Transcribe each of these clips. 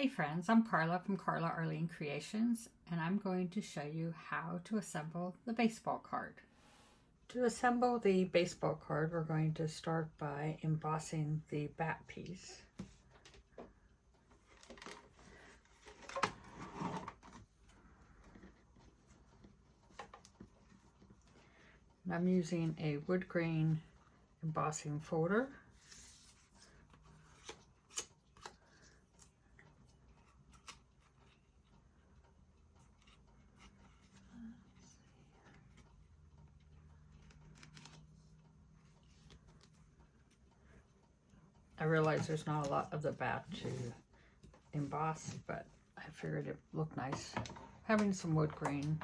Hey friends, I'm Carla from Carla Arlene Creations, and I'm going to show you how to assemble the baseball card. To assemble the baseball card, we're going to start by embossing the back piece. And I'm using a wood grain embossing folder. I realize there's not a lot of the back to emboss, but I figured it looked nice having some wood grain.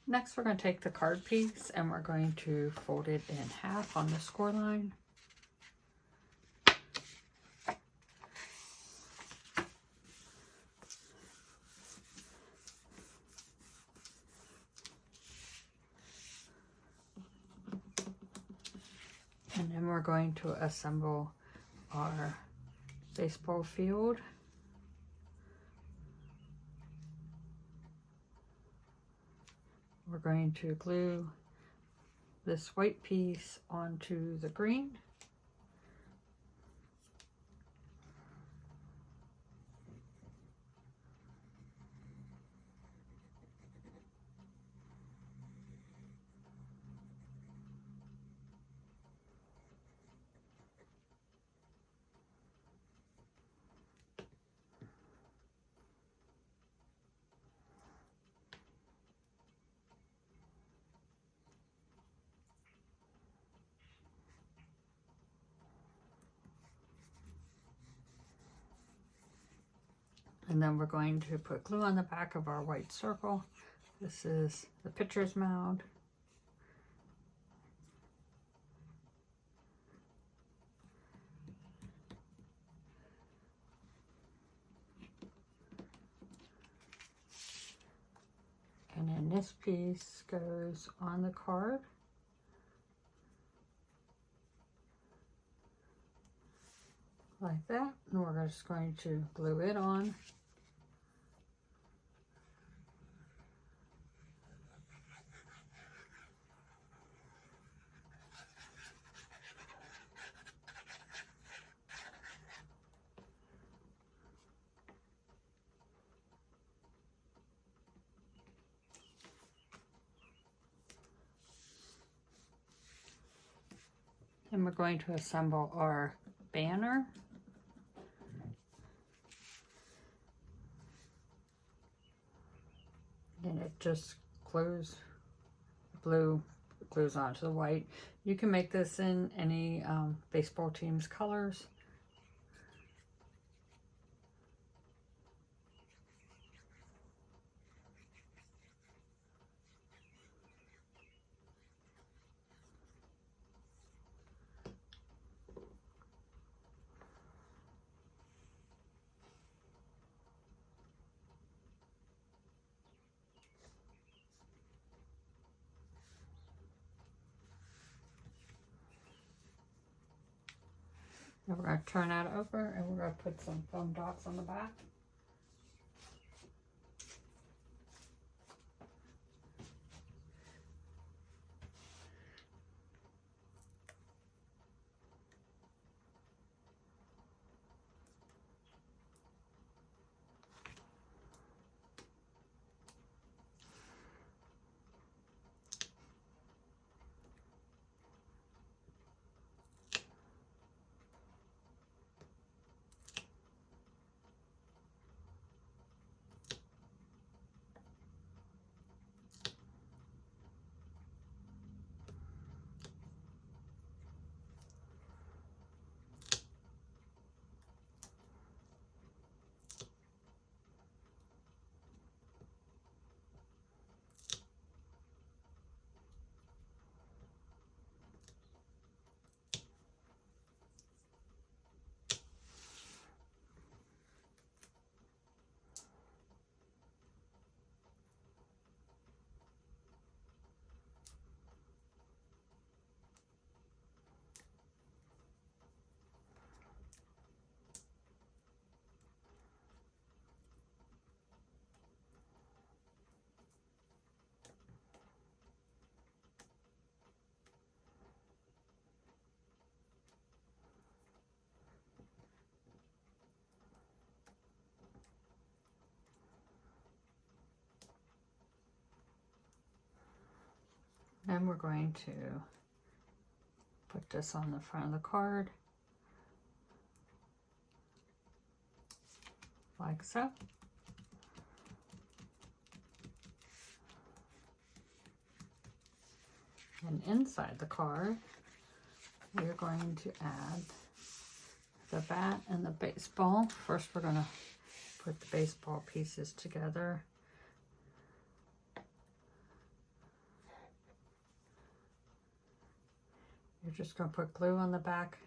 Next, we're going to take the card piece and we're going to fold it in half on the score line. And then we're going to assemble our baseball field. We're going to glue this white piece onto the green. And then we're going to put glue on the back of our white circle. This is the pitcher's mound. And then this piece goes on the card. Like that. And we're just going to glue it on. And we're going to assemble our banner. And it just glues onto the white. You can make this in any baseball team's colors. And we're going to turn that over and we're going to put some foam dots on the back. Then we're going to put this on the front of the card, like so. And inside the card, we're going to add the bat and the baseball. First, we're going to put the baseball pieces together. You're just going to put glue on the back.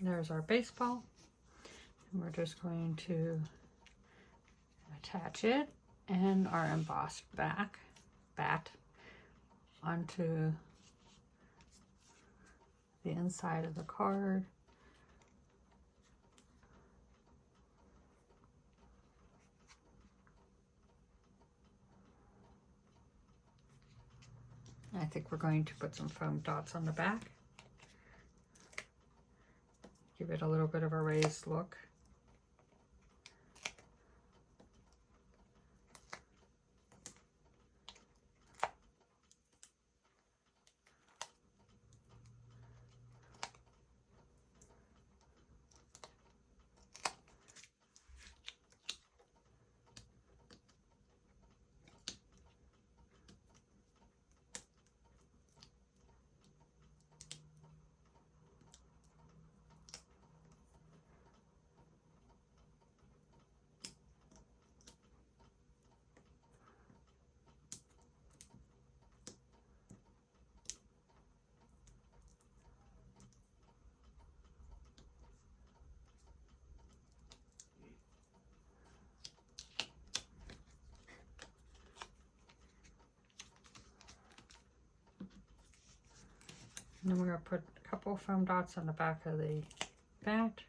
There's our baseball, and we're just going to attach it and our embossed bat onto the inside of the card. I think we're going to put some foam dots on the back. Give it a little bit of a raised look. And then we're going to put a couple foam dots on the back of the bat.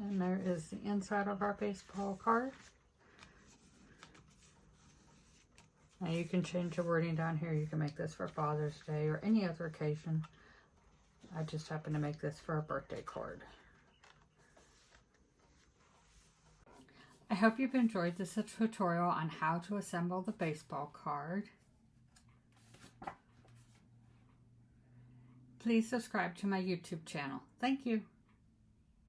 And there is the inside of our baseball card. Now you can change the wording down here. You can make this for Father's Day or any other occasion. I just happen to make this for a birthday card. I hope you've enjoyed this tutorial on how to assemble the baseball card. Please subscribe to my YouTube channel. Thank you.